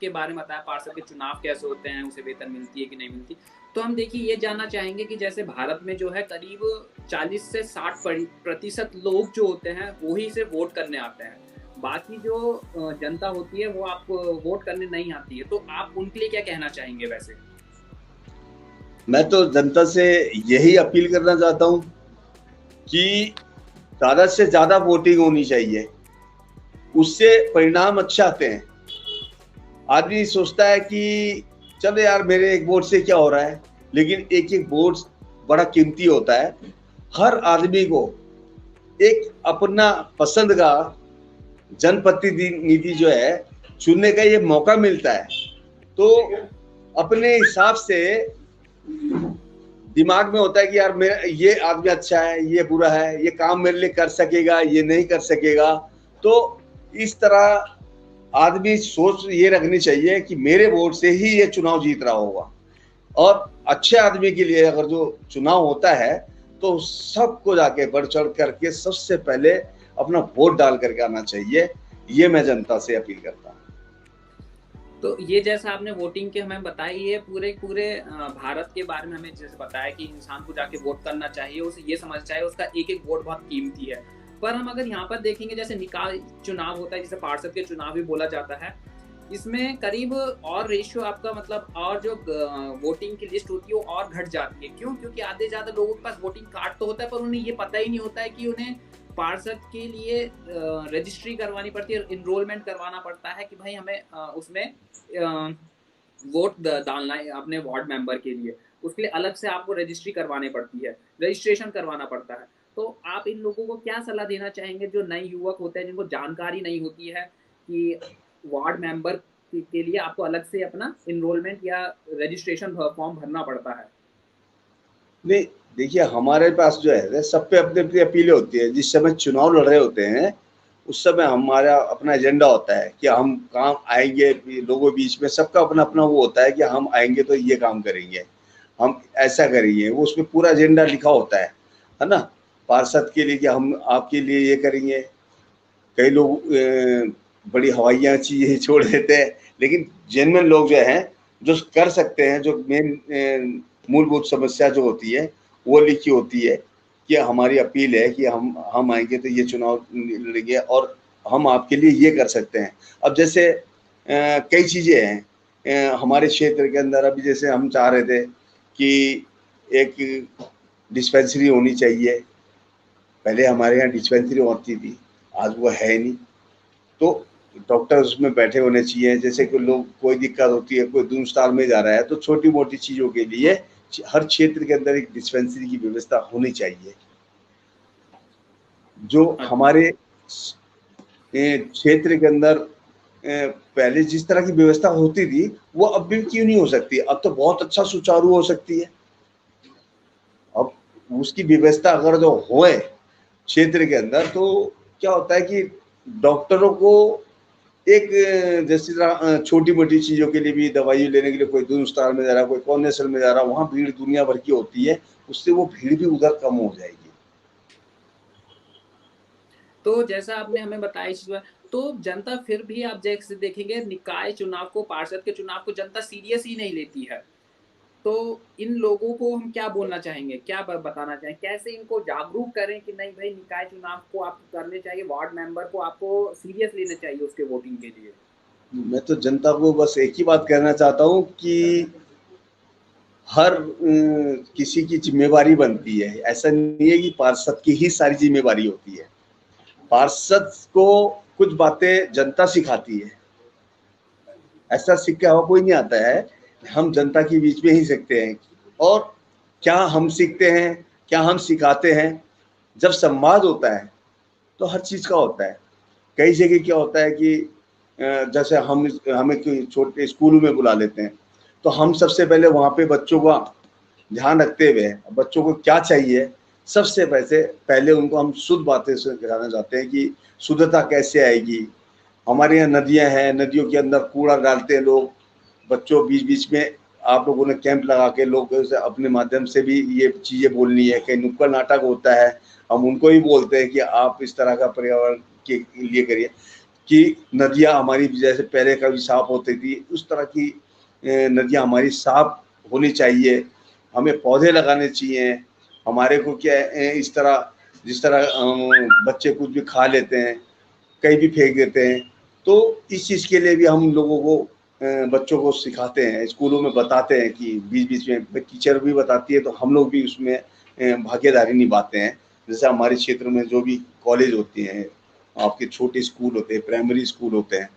के बारे में बताया, पार्षद के चुनाव कैसे होते हैं, उसे वेतन मिलती है कि नहीं मिलती। तो हम देखिए ये जानना चाहेंगे कि जैसे भारत में जो है करीब 40 से 60 प्रतिशत लोग जो होते हैं वही सिर्फ वोट करने आते हैं। बाकी जो जनता होती है वो आप वोट करने नहीं आती है। तो आप उनके लिए क्या कहना चाहेंगे वैसे? मैं तो जनता से यही अपील करना चाहता हूँ कि ज्यादा से ज्यादा वोटिंग होनी चाहिए, उससे परिणाम अच्छे आते हैं। आदमी सोचता है कि चलो यार मेरे एक वोट से क्या हो रहा है, लेकिन एक एक वोट बड़ा कीमती होता है। हर आदमी को एक अपना पसंद का जनप्रतिनिधि जो है चुनने का ये मौका मिलता है। तो अपने हिसाब से दिमाग में होता है कि यार मेरा ये आदमी अच्छा है, ये बुरा है, ये काम मेरे लिए कर सकेगा, ये नहीं कर सकेगा। तो इस तरह आदमी सोच ये रखनी चाहिए कि मेरे वोट से ही ये चुनाव जीत रहा होगा। और अच्छे आदमी के लिए अगर जो चुनाव होता है तो सबको जाके बढ़ चढ़ करके सबसे पहले अपना वोट डाल करके आना चाहिए। ये मैं जनता से अपील करता हूँ। तो ये जैसा आपने वोटिंग के हमें बताई, ये पूरे पूरे भारत के बारे में हमें जैसे बताया कि इंसान को जाके वोट करना चाहिए, उसे ये समझना चाहिए उसका एक एक वोट बहुत कीमती है। पर हम अगर यहाँ पर देखेंगे जैसे निकाय चुनाव होता है, जिसे पार्षद के चुनाव भी बोला जाता है, इसमें करीब और रेशियो आपका मतलब और जो वोटिंग की लिस्ट होती है वो और घट जाती है। क्यों? क्योंकि आधे ज्यादा लोगों के पास वोटिंग कार्ड तो होता है पर उन्हें ये पता ही नहीं होता है कि उन्हें पार्षद के लिए रजिस्ट्री करवानी पड़ती है, इनरोलमेंट करवाना पड़ता है कि भाई हमें उसमें वोट डालना है अपने वार्ड मेंबर के लिए। उसके लिए अलग से आपको रजिस्ट्री करवानी पड़ती है, रजिस्ट्रेशन करवाना पड़ता है। तो आप इन लोगों को क्या सलाह देना चाहेंगे जो नए युवक होते हैं जिनको जानकारी नहीं होती है कि वार्ड मेंबर के लिए आपको अलग से अपना इनरोलमेंट या रजिस्ट्रेशन फॉर्म भरना पड़ता है? नहीं, देखिए हमारे पास जो है सब पे अपनी अपनी अपीलें होती है। जिस समय चुनाव लड़ रहे होते हैं उस समय हमारा अपना एजेंडा होता है कि हम काम आएंगे लोगों बीच में। सबका अपना अपना वो होता है कि हम आएंगे तो ये काम करेंगे, हम ऐसा करेंगे। वो उसमें पूरा एजेंडा लिखा होता है ना, पार्षद के लिए कि हम आपके लिए ये करेंगे। कई लोग बड़ी हवाइयाँ चीजें छोड़ देते हैं, लेकिन जेन्युइन लोग जो हैं जो कर सकते हैं, जो मेन मूलभूत समस्या जो होती है वो लिखी होती है कि हमारी अपील है कि हम आएंगे तो ये चुनाव लड़ेंगे और हम आपके लिए ये कर सकते हैं। अब जैसे कई चीजें हैं हमारे क्षेत्र के अंदर। अभी जैसे हम चाह रहे थे कि एक डिस्पेंसरी होनी चाहिए। पहले हमारे यहाँ डिस्पेंसरी होती थी, आज वो है नहीं। तो डॉक्टर उसमें बैठे होने चाहिए। जैसे कि लोग कोई दिक्कत होती है, कोई दूर अस्पताल में जा रहा है, तो छोटी मोटी चीजों के लिए हर क्षेत्र के अंदर एक डिस्पेंसरी की व्यवस्था होनी चाहिए। जो हमारे क्षेत्र के अंदर पहले जिस तरह की व्यवस्था होती थी वो अब भी क्यों नहीं हो सकती? अब तो बहुत अच्छा सुचारू हो सकती है। अब उसकी व्यवस्था अगर जो होए क्षेत्र के अंदर तो क्या होता है कि डॉक्टरों को एक जैसे छोटी मोटी चीजों के लिए भी, दवाई लेने के लिए कोई दूर अस्पताल में जा रहा है, कोई कॉर्नेसल में जा रहा है, वहां भीड़ दुनिया भर की होती है, उससे वो भीड़ भी उधर कम हो जाएगी। तो जैसा आपने हमें बताया इस बार, तो जनता फिर भी आप जैसे देखेंगे निकाय चुनाव को, पार्षद के चुनाव को जनता सीरियस ही नहीं लेती है। तो इन लोगों को हम क्या बोलना चाहेंगे, क्या बताना चाहेंगे, कैसे इनको जागरूक करें कि नहीं भाई निकाय चुनाव को आपको करने चाहिए, वार्ड मेंबर को आपको सीरियस लेना चाहिए उसके वोटिंग के लिए? मैं तो जनता को बस एक ही बात कहना चाहता हूँ कि हर किसी की जिम्मेवारी बनती है। ऐसा नहीं है कि पार्षद की ही सारी जिम्मेवारी होती है। पार्षद को कुछ बातें जनता सिखाती है, ऐसा सीख के हवा कोई नहीं आता है। हम जनता के बीच में ही सीखते हैं। और क्या हम सीखते हैं, क्या हम सिखाते हैं? जब संवाद होता है तो हर चीज का होता है। कई जगह क्या होता है कि जैसे हमें छोटे स्कूलों में बुला लेते हैं, तो हम सबसे पहले वहाँ पे बच्चों का ध्यान रखते हुए बच्चों को क्या चाहिए, सबसे पहले उनको हम शुद्ध बातें सिखाना चाहते हैं कि शुद्धता कैसे आएगी। हमारे यहाँ नदियाँ हैं, नदियों के अंदर कूड़ा डालते हैं लोग। बच्चों बीच बीच में आप लोगों ने कैंप लगा के लोगों से अपने माध्यम से भी ये चीज़ें बोलनी है। कहीं नुक्कड़ नाटक होता है, हम उनको ही बोलते हैं कि आप इस तरह का पर्यावरण के लिए करिए। कि नदियाँ हमारी जैसे पहले कभी साफ होती थी, उस तरह की नदियाँ हमारी साफ होनी चाहिए। हमें पौधे लगाने चाहिए। हमारे को क्या इस तरह जिस तरह बच्चे कुछ भी खा लेते हैं, कहीं भी फेंक देते हैं, तो इस चीज़ के लिए भी हम लोगों को बच्चों को सिखाते हैं, स्कूलों में बताते हैं कि बीच-बीच में टीचर भी बताती है, तो हम लोग भी उसमें भागीदारी निभाते हैं। जैसे हमारे क्षेत्र में जो भी कॉलेज होती हैं, आपके छोटे स्कूल होते हैं, प्राइमरी स्कूल होते हैं,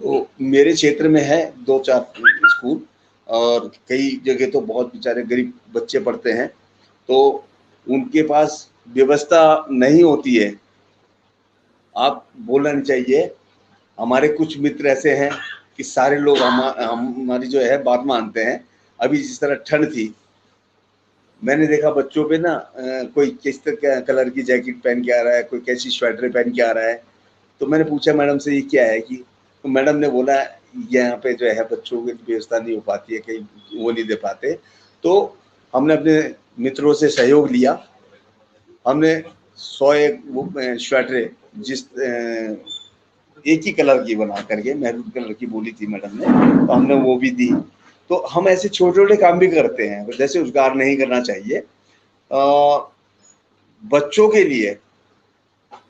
तो मेरे क्षेत्र में है 2-4 स्कूल, और कई जगह तो बहुत बेचारे गरीब बच्चे पढ़ते हैं, तो उनके पास व्यवस्था नहीं होती है। आप बोलना नहीं चाहिए। हमारे कुछ मित्र ऐसे हैं कि सारे लोग हमारी जो है बात मानते हैं। अभी जिस तरह ठंड थी, मैंने देखा बच्चों पे ना कोई किस तरह कलर की जैकेट पहन के आ रहा है, कोई कैसी स्वेटर पहन के आ रहा है। तो मैंने पूछा मैडम से ये क्या है, कि तो मैडम ने बोला यहाँ पे जो है बच्चों की व्यवस्था नहीं हो पाती है, कहीं वो नहीं दे पाते। तो हमने अपने मित्रों से सहयोग लिया। हमने 101 वो स्वेटरें जिस एक ही कलर की बना करके, मैरून कलर की बोली थी मैडम ने, तो हमने वो भी दी। तो हम ऐसे छोटे-छोटे काम भी करते हैं, जैसे उद्गार नहीं करना चाहिए। बच्चों के लिए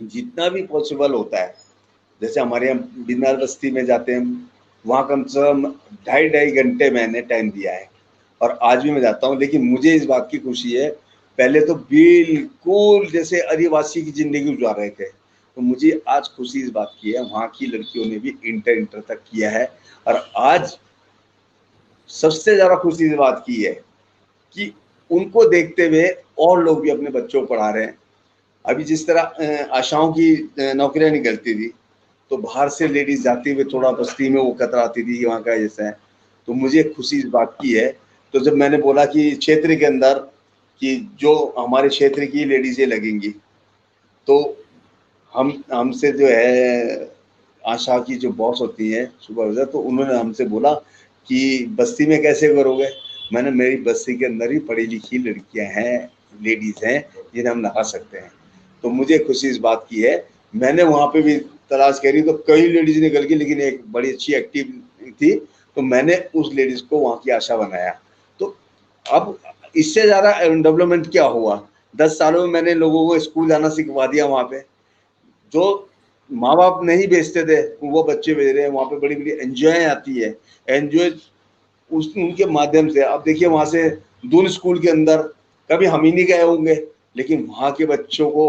जितना भी पॉसिबल होता है, जैसे हमारे यहाँ बिनार बस्ती में जाते हैं, वहाँ कम से कम 2.5 घंटे मैंने टाइम दिया है, और आज भी मैं जाता हूँ। लेकिन मुझे इस बात की खुशी है, पहले तो बिल्कुल जैसे आदिवासी की ज़िंदगी गुजार रहे थे, तो मुझे आज खुशी इस बात की है, वहाँ की लड़कियों ने भी इंटर तक किया है, और आज सबसे ज़्यादा खुशी इस बात की है कि उनको देखते हुए और लोग भी अपने बच्चों को पढ़ा रहे हैं। अभी जिस तरह आशाओं की नौकरियाँ निकलती थी, तो बाहर से लेडीज़ जाते हुए थोड़ा बस्ती में वो कतराती थी कि वहाँ का ऐसा है, तो मुझे खुशी इस बात की है। तो जब मैंने बोला कि क्षेत्र के अंदर कि जो हमारे क्षेत्र की लेडीज़ें लगेंगी, तो हम हमसे जो है आशा की जो बॉस होती हैं सुपरवाइज़र, तो उन्होंने हमसे बोला कि बस्ती में कैसे करोगे? मैंने मेरी बस्ती के अंदर ही पढ़ी-लिखी लड़कियाँ हैं, लेडीज़ हैं, जिन्हें हम लगा सकते हैं। तो मुझे खुशी इस बात की है। मैंने वहाँ पे भी तलाश करी तो कई लेडीज़ निकल गई, लेकिन एक बड़ी अच्छी एक्टिव थी, तो मैंने उस लेडीज़ को वहाँ की आशा बनाया। तो अब इससे ज़्यादा डेवलपमेंट क्या हुआ? 10 सालों में मैंने लोगों को स्कूल जाना सिखवा दिया वहाँ पे। जो माँ-बाप नहीं भेजते थे, वो बच्चे भेज रहे हैं, वहाँ पे बड़ी-बड़ी एनजीओएँ आती है। एनजीओ उस उनके माध्यम से अब देखिए वहाँ से दून स्कूल के अंदर कभी हम ही नहीं गए होंगे, लेकिन वहाँ के बच्चों को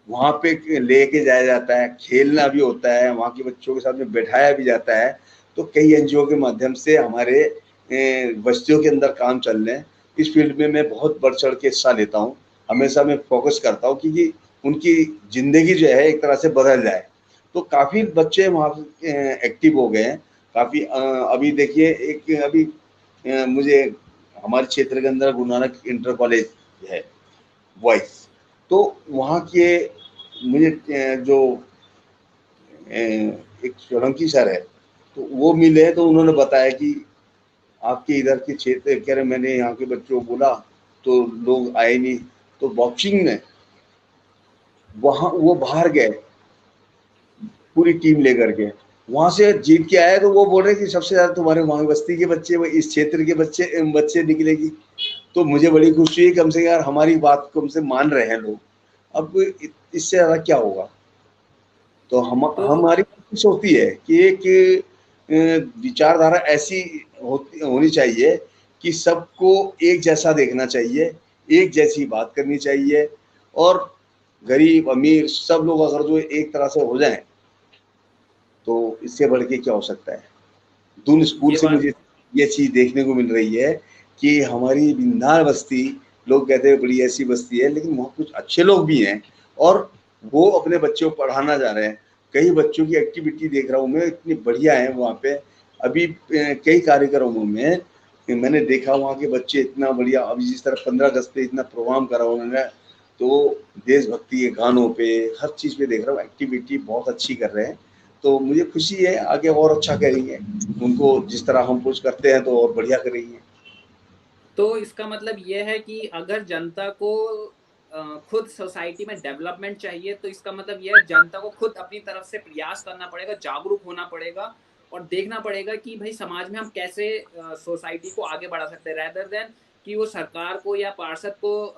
वहाँ पे लेके जाया जाता है, खेलना भी होता है, वहाँ के बच्चों के साथ में बैठाया भी जाता है। तो कई एनजीओ के माध्यम से हमारे बस्तियों के अंदर काम चल रहे हैं। इस फील्ड में मैं बहुत बढ़-चढ़ के हिस्सा लेता हूँ। हमेशा मैं फ़ोकस करता हूँ क्योंकि उनकी ज़िंदगी जो है एक तरह से बदल जाए। तो काफ़ी बच्चे वहाँ एक्टिव हो गए हैं। काफ़ी अभी देखिए एक अभी मुझे हमारे क्षेत्र के अंदर गुरु नानक इंटर कॉलेज है, बॉयज़। तो वहाँ के मुझे जो एक सोलंकी सर है, तो वो मिले, तो उन्होंने बताया कि आपके इधर के क्षेत्र, कह रहे मैंने यहाँ के बच्चों को बोला तो लोग आए नहीं, तो बॉक्सिंग में वहाँ वो बाहर गए पूरी टीम लेकर के, वहाँ से जीत के आए, तो वो बोल रहे कि सबसे ज़्यादा तुम्हारे वहाँ बस्ती के बच्चे, इस क्षेत्र के बच्चे बच्चे निकलेगी। तो मुझे बड़ी खुशी है, कम से कम यार हमारी बात को हमसे मान रहे हैं लोग। अब इससे ज़्यादा क्या होगा? तो तो हमारी कोशिश होती है कि एक विचारधारा ऐसी होनी चाहिए कि सबको एक जैसा देखना चाहिए, एक जैसी बात करनी चाहिए, और गरीब अमीर सब लोग अगर जो एक तरह से हो जाएं, तो इससे बढ़ के क्या हो सकता है। दून स्कूल ये से बात मुझे ये चीज़ देखने को मिल रही है कि हमारी बिंदार बस्ती, लोग कहते हैं बड़ी ऐसी बस्ती है, लेकिन वहाँ कुछ अच्छे लोग भी हैं, और वो अपने बच्चों को पढ़ाना जा रहे हैं। कई बच्चों की एक्टिविटी देख रहा हूँ मैं, इतनी बढ़िया है वहाँ पे। अभी कई कार्यक्रमों में मैंने देखा वहाँ के बच्चे इतना बढ़िया, अभी जिस तरह 15 अगस्त पे इतना प्रोग्राम करा उन्होंने, तो देशभक्ति के गानों पे हर चीज़ पे देख रहा हूँ एक्टिविटी बहुत अच्छी कर रहे हैं। तो मुझे खुशी है, आगे और अच्छा करेंगे। उनको जिस तरह हम पुश करते हैं तो और बढ़िया करेंगे। तो इसका मतलब ये है कि अगर जनता को खुद सोसाइटी में डेवलपमेंट चाहिए, तो इसका मतलब ये है जनता को खुद अपनी तरफ से प्रयास करना पड़ेगा, जागरूक होना पड़ेगा और देखना पड़ेगा कि भाई समाज में हम कैसे सोसाइटी को आगे बढ़ा सकते हैं, रेदर देन कि वो सरकार को या पार्षद को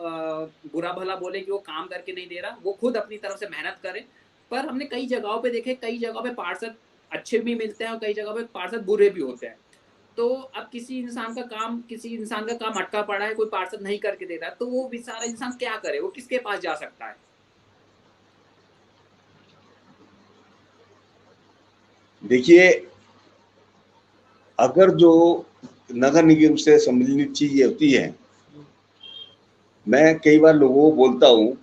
बुरा भला बोले कि वो काम करके नहीं दे रहा, वो खुद अपनी तरफ से मेहनत करे। पर हमने कई जगहों पे देखे, कई जगहों पे पार्षद अच्छे भी मिलते हैं और कई जगहों पे पार्षद बुरे भी होते हैं। तो अब किसी इंसान का काम अटका पड़ा है, कोई पार्षद नहीं करके दे रहा है, तो वो बेचारा इंसान क्या करे, वो किसके पास जा सकता है? देखिए, अगर जो नगर निगम से संबंधित चीजें होती है, मैं कई बार लोगों को बोलता हूँ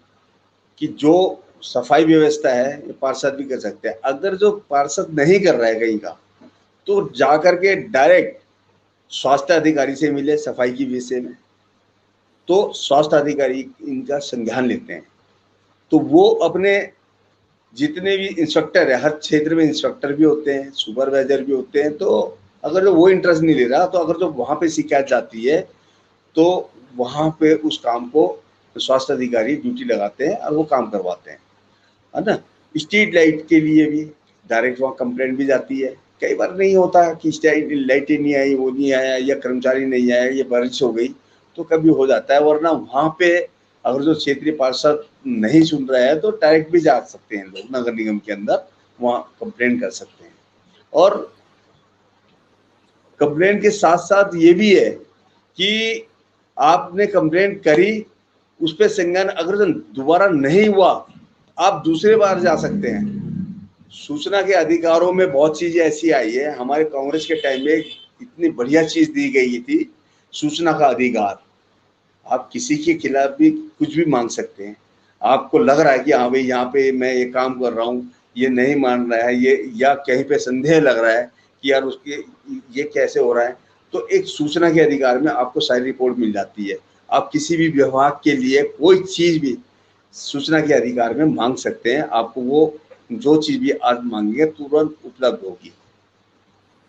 कि जो सफाई व्यवस्था है ये पार्षद भी कर सकते हैं। अगर जो पार्षद नहीं कर रहा है कहीं का, तो जाकर के डायरेक्ट स्वास्थ्य अधिकारी से मिले सफाई की विषय में, तो स्वास्थ्य अधिकारी इनका संज्ञान लेते हैं। तो वो अपने जितने भी इंस्पेक्टर है, हर क्षेत्र में इंस्पेक्टर भी होते हैं, सुपरवाइजर भी होते हैं, तो अगर जो वो इंटरेस्ट नहीं ले रहा, तो अगर जो वहां पे शिकायत जाती है, तो वहां पे उस काम को स्वास्थ्य अधिकारी ड्यूटी लगाते हैं और वो काम करवाते हैं, है ना। स्ट्रीट लाइट के लिए भी डायरेक्ट वहाँ कंप्लेंट भी जाती है। कई बार नहीं होता कि स्ट्रीट लाइटें नहीं आई, वो नहीं आया, या कर्मचारी नहीं आया, ये बारिश हो गई, तो कभी हो जाता है। वरना वहाँ पे अगर जो क्षेत्रीय पार्षद नहीं सुन रहा है, तो डायरेक्ट भी जा सकते हैं लोग नगर निगम के अंदर, वहाँ कंप्लेंट कर सकते हैं। और कंप्लेंट के साथ साथ ये भी है कि आपने कंप्लेंट करी, उस पर संज्ञान अगर दोबारा नहीं हुआ, आप दूसरे बार जा सकते हैं। सूचना के अधिकारों में बहुत चीजें ऐसी आई है। हमारे कांग्रेस के टाइम में इतनी बढ़िया चीज दी गई थी, सूचना का अधिकार। आप किसी के खिलाफ भी कुछ भी मांग सकते हैं। आपको लग रहा है कि हाँ भाई, यहाँ पे मैं ये काम कर रहा हूँ, ये नहीं मान रहा है, ये या कहीं पे संदेह लग रहा है कि यार उसके ये कैसे हो रहा है, तो एक सूचना के अधिकार में आपको सारी रिपोर्ट मिल जाती है। आप किसी भी विभाग के लिए कोई चीज भी सूचना के अधिकार में मांग सकते हैं। आपको वो जो चीज भी आज मांगेंगे तुरंत उपलब्ध होगी।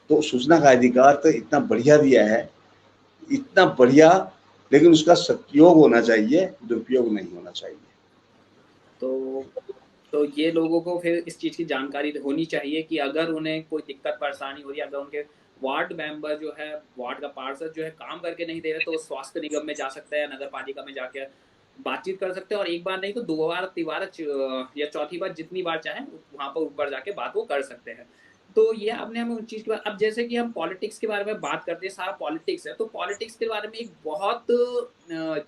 तो सूचना का अधिकार तो इतना बढ़िया दिया है, इतना बढ़िया, लेकिन उसका सदुपयोग होना चाहिए, दुरुपयोग नहीं होना चाहिए। तो तो ये लोगों को फिर इस चीज की जानकारी होनी चाहिए कि अगर उन्हें कोई दिक्कत परेशानी हो रही है, अगर उनके वार्ड मेंबर जो है, वार्ड का पार्षद जो है काम करके नहीं दे रहे, तो वो स्वास्थ्य निगम में जा सकता है, नगर पालिका में जाके बातचीत कर सकते हैं, और एक बार नहीं तो 2 बार 3 बार या चौथी बार जितनी बार चाहे वहां पर ऊपर जाके बात वो कर सकते हैं। तो ये आपने हमें उन चीज के बारे, अब जैसे कि हम पॉलिटिक्स के बारे में बात करते हैं, सारा पॉलिटिक्स है, तो पॉलिटिक्स के बारे में एक बहुत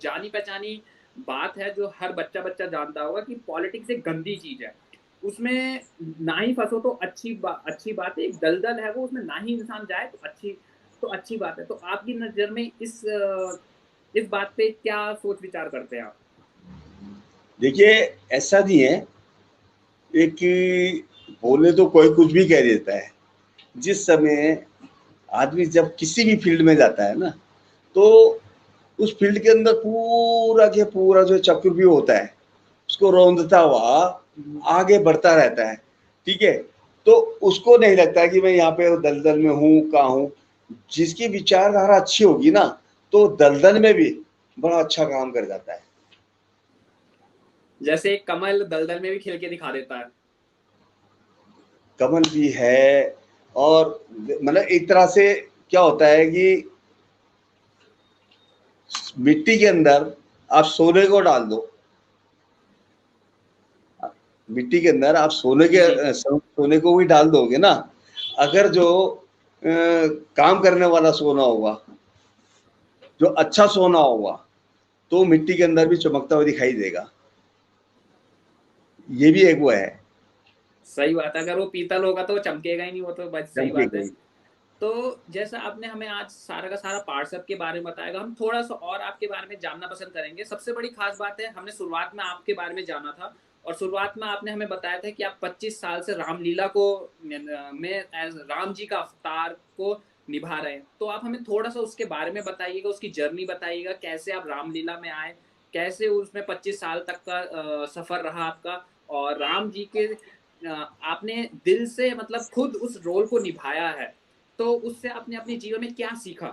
जानी पहचानी बात है जो हर बच्चा बच्चा जानता होगा कि पॉलिटिक्स एक गंदी चीज है, उसमें ना ही फंसो तो अच्छी बात है, एक दलदल है वो, उसमें ना ही इंसान जाए तो अच्छी बात है। तो आपकी नजर में इस बात पे क्या सोच विचार करते हैं आप? देखिए, ऐसा नहीं है एक बोले तो कोई कुछ भी कह देता है। जिस समय आदमी जब किसी भी फील्ड में जाता है ना, तो उस फील्ड के अंदर पूरा के पूरा जो चक्रव्यूह होता है, उसको रौंदता हुआ आगे बढ़ता रहता है, ठीक है। तो उसको नहीं लगता कि मैं यहाँ पे दलदल में हूँ, कहाँ हूँ। जिसकी विचारधारा अच्छी होगी ना, तो दलदल में भी बड़ा अच्छा काम कर जाता है। जैसे कमल दलदल में भी खिल के दिखा देता है। कमल भी है, और मतलब एक तरह से क्या होता है कि मिट्टी के अंदर आप सोने को डाल दो, मिट्टी के अंदर आप सोने को भी डाल दोगे ना, अगर जो काम करने वाला सोना होगा, जो अच्छा सोना होगा, तो मिट्टी के अंदर भी चमकता हुआ दिखाई देगा। ये भी एक वो है। सही बात है, अगर वो पीतल होगा तो वो चमकेगा ही नहीं, वो तो बस सही चमके बात है। गई। तो जैसा आपने हमें आज सारा का सारा पार्षद के बारे में बताएगा, हम थोड़ा सा और आपके बारे में जानना पसंद करेंगे। सबसे बड़ी खास बात है, हमने शुरुआत में आपके बारे में जाना था और शुरुआत में आपने हमें बताया था कि आप 25 साल से रामलीला को में एज राम जी का अवतार को निभा रहे हैं। तो आप हमें थोड़ा सा उसके बारे में बताइएगा, उसकी जर्नी बताइएगा, कैसे आप रामलीला में आए, कैसे उसमें 25 साल तक का सफर रहा आपका, और राम जी के आपने दिल से मतलब खुद उस रोल को निभाया है, तो उससे आपने अपने जीवन में क्या सीखा?